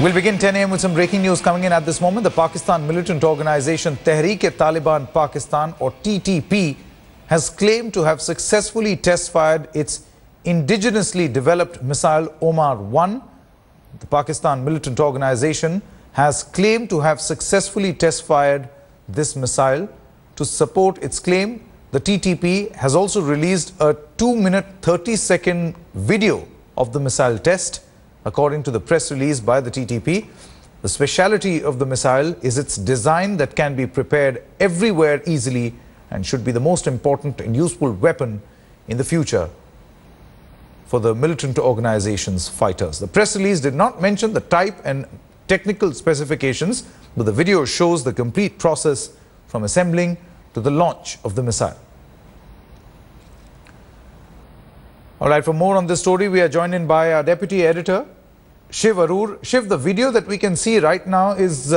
We'll begin 10 a.m. with some breaking news coming in at this moment. The Pakistan militant organization Tehrik-i-Taliban Pakistan, or TTP, has claimed to have successfully test-fired its indigenously developed missile Omar 1. The Pakistan militant organization has claimed to have successfully test-fired this missile. To support its claim, the TTP has also released a 2-minute 30-second video of the missile test. According to the press release by the TTP, the speciality of the missile is its design that can be prepared everywhere easily and should be the most important and useful weapon in the future for the militant organization's fighters. The press release did not mention the type and technical specifications, but the video shows the complete process from assembling to the launch of the missile. All right, for more on this story, we are joined in by our deputy editor, Shiv Arur. Shiv, the video that we can see right now is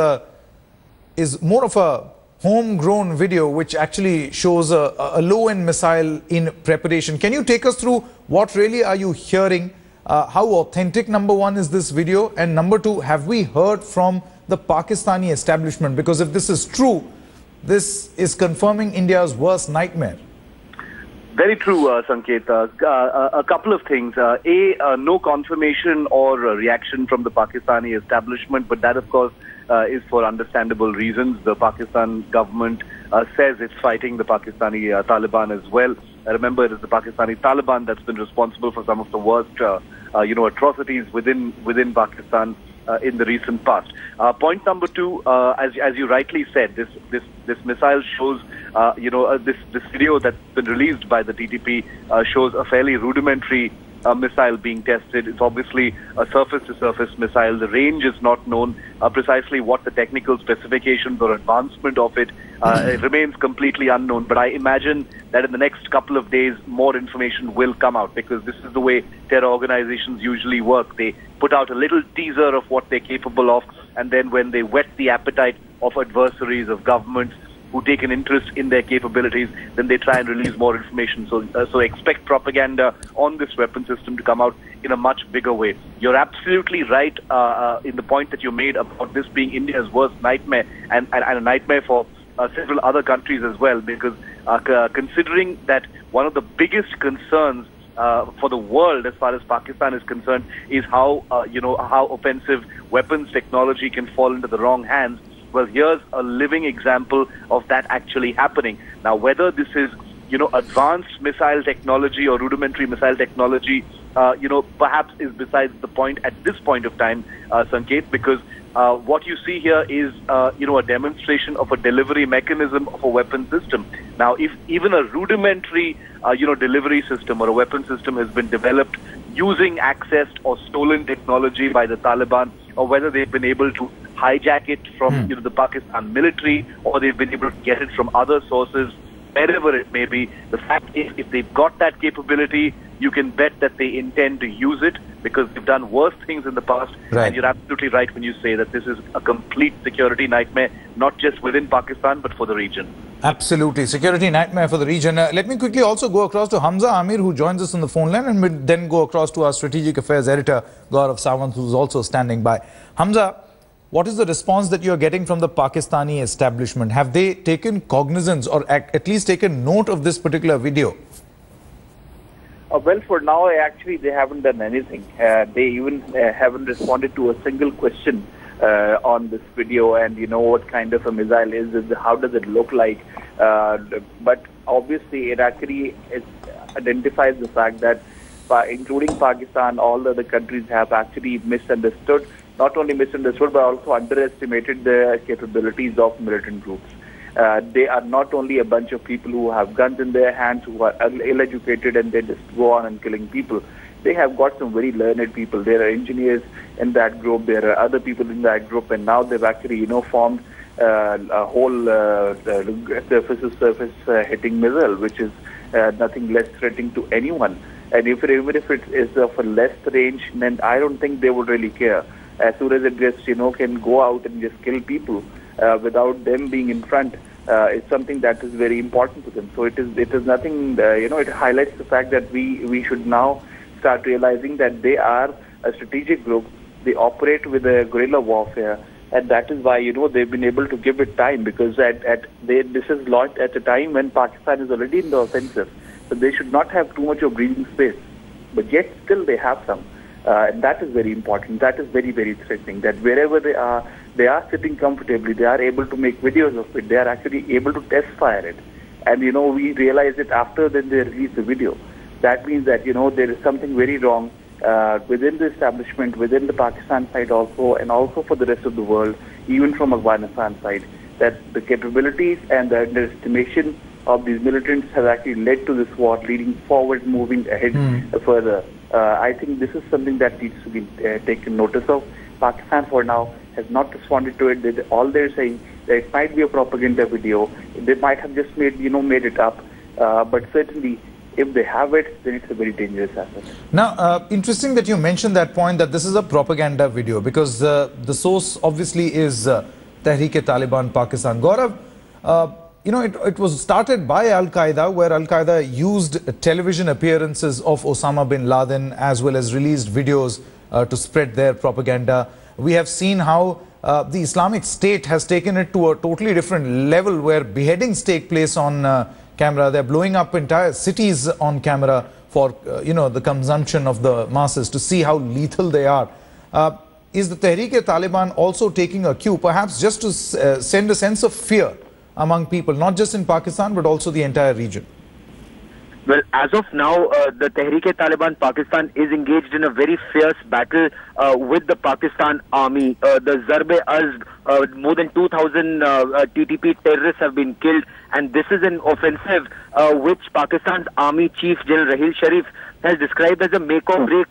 more of a homegrown video, which actually shows a low-end missile in preparation. Can you take us through what really are you hearing? How authentic, number one, is this video? And number two, have we heard from the Pakistani establishment? Because if this is true, this is confirming India's worst nightmare. Very true, Sanket. A couple of things. No confirmation or reaction from the Pakistani establishment, but that, of course, is for understandable reasons. The Pakistan government says it's fighting the Pakistani Taliban as well. Remember, it is the Pakistani Taliban that's been responsible for some of the worst, atrocities within Pakistan in the recent past. Point number two, as you rightly said, this missile shows, this video that's been released by the TTP shows a fairly rudimentary missile being tested. It's obviously a surface-to-surface missile. The range is not known. Precisely what the technical specifications or advancement of it remains completely unknown. But I imagine that in the next couple of days, more information will come out, because this is the way terror organizations usually work. They put out a little teaser of what they're capable of, and then when they whet the appetite of adversaries, of governments who take an interest in their capabilities, then they try and release more information. So expect propaganda on this weapon system to come out in a much bigger way. You're absolutely right in the point that you made about this being India's worst nightmare, and a nightmare for several other countries as well, because considering that one of the biggest concerns for the world as far as Pakistan is concerned is how offensive weapons technology can fall into the wrong hands. Well, here's a living example of that actually happening. Now, whether this is, advanced missile technology or rudimentary missile technology, perhaps is besides the point at this point of time, Sanket, because what you see here is, a demonstration of a delivery mechanism of a weapon system. Now, if even a rudimentary, delivery system or a weapon system has been developed using accessed or stolen technology by the Taliban, or whether they've been able to hijack it from the Pakistan military, or they've been able to get it from other sources, wherever it may be, the fact is, if they've got that capability, you can bet that they intend to use it, because they've done worse things in the past. Right. And you're absolutely right when you say that this is a complete security nightmare, not just within Pakistan, but for the region. Absolutely. Security nightmare for the region. Let me quickly also go across to Hamza Amir, who joins us on the phone line, and we'll then go across to our strategic affairs editor, Gaurav Sawant, who's also standing by. Hamza, what is the response that you're getting from the Pakistani establishment? Have they taken cognizance or at least taken note of this particular video? Well, for now, actually, they haven't done anything. They even haven't responded to a single question on this video, and what kind of a missile is it, how does it look like. But obviously, it actually identifies the fact that, including Pakistan, all the other countries have actually misunderstood. Not only misunderstood, but also underestimated the capabilities of militant groups. They are not only a bunch of people who have guns in their hands, who are ill-educated, and they just go on and killing people. They have got some very learned people. There are engineers in that group. There are other people in that group, and now they've actually, formed a whole surface hitting missile, which is nothing less threatening to anyone. And even if it is of a less range, then I don't think they would really care. As soon as it just, can go out and just kill people without them being in front, it's something that is very important to them. So it is nothing, it highlights the fact that we should now start realizing that they are a strategic group They operate with a guerrilla warfare, and that is why they've been able to give it time, because this is launched at a time when Pakistan is already in the offensive, so they should not have too much of breathing space. But yet still they have some, and that is very important. That is very, very threatening. That wherever they are sitting comfortably. They are able to make videos of it. They are actually able to test fire it, and we realize it after then they release the video. That means that there is something very wrong within the establishment, within the Pakistan side also, and also for the rest of the world, even from Afghanistan side, that the capabilities and the underestimation of these militants has actually led to this war, leading forward, moving ahead further. I think this is something that needs to be taken notice of. Pakistan for now has not responded to it. All they're saying that it might be a propaganda video. They might have just made it up, but certainly, if they have it, then it's a very dangerous asset. Now, interesting that you mentioned that point, that this is a propaganda video, because the source obviously is Tehrik-i-Taliban Pakistan. Gaurav, it was started by Al-Qaeda, where Al-Qaeda used television appearances of Osama bin Laden as well as released videos to spread their propaganda. We have seen how the Islamic State has taken it to a totally different level, where beheadings take place on camera. They're blowing up entire cities on camera for the consumption of the masses, to see how lethal they are. Is the Tehrik-i-Taliban also taking a cue, perhaps just to send a sense of fear among people, not just in Pakistan but also the entire region? Well, as of now, the Tehrik-i-Taliban Pakistan is engaged in a very fierce battle with the Pakistan army. The Zarb-e-Azb, more than 2,000 TTP terrorists have been killed, and this is an offensive which Pakistan's Army Chief General Raheel Sharif has described as a make or break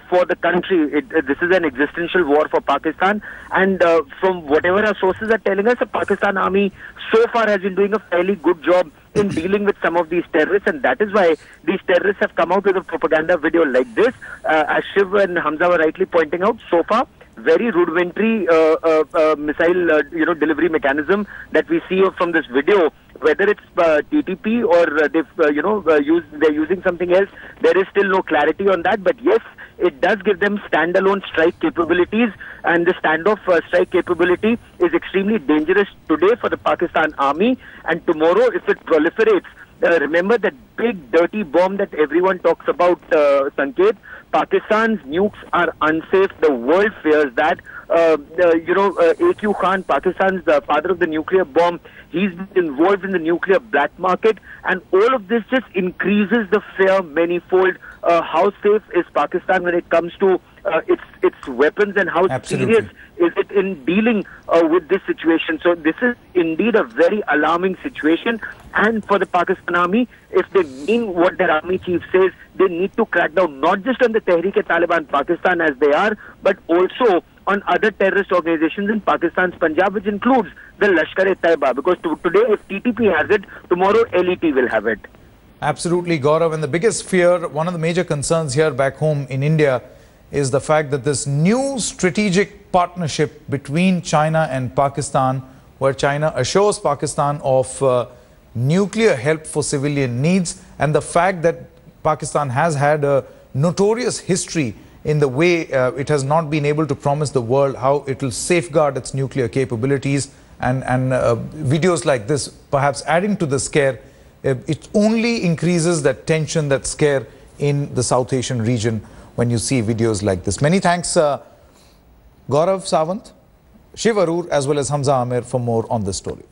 for the country. This is an existential war for Pakistan, and from whatever our sources are telling us, the Pakistan Army so far has been doing a fairly good job in dealing with some of these terrorists, and that is why these terrorists have come out with a propaganda video like this. As Shiv and Hamza were rightly pointing out, so far very rudimentary missile delivery mechanism that we see from this video. Whether it's TTP or they're using something else, there is still no clarity on that. But yes, it does give them standalone strike capabilities, and the standoff strike capability is extremely dangerous today for the Pakistan army. And tomorrow, if it proliferates, remember that big dirty bomb that everyone talks about, Sanket. Pakistan's nukes are unsafe. The world fears that. A.Q. Khan, Pakistan's father of the nuclear bomb, he's been involved in the nuclear black market, and all of this just increases the fear manifold. How safe is Pakistan when it comes to its weapons, and how serious is it in dealing with this situation? So this is indeed a very alarming situation, and for the Pakistan army, if they mean what their army chief says, they need to crack down not just on the Tehrik-i-Taliban Pakistan as they are, but also on other terrorist organizations in Pakistan's Punjab, which includes the Lashkar-e-Taiba, because today if TTP has it, tomorrow LET will have it. Absolutely, Gaurav. And the biggest fear, one of the major concerns here back home in India, is the fact that this new strategic partnership between China and Pakistan, where China assures Pakistan of nuclear help for civilian needs, and the fact that Pakistan has had a notorious history in the way it has not been able to promise the world how it will safeguard its nuclear capabilities, and videos like this perhaps adding to the scare, it only increases that tension, that scare in the South Asian region when you see videos like this. Many thanks, Gaurav Sawant, Shiv Arur, as well as Hamza Amir for more on this story.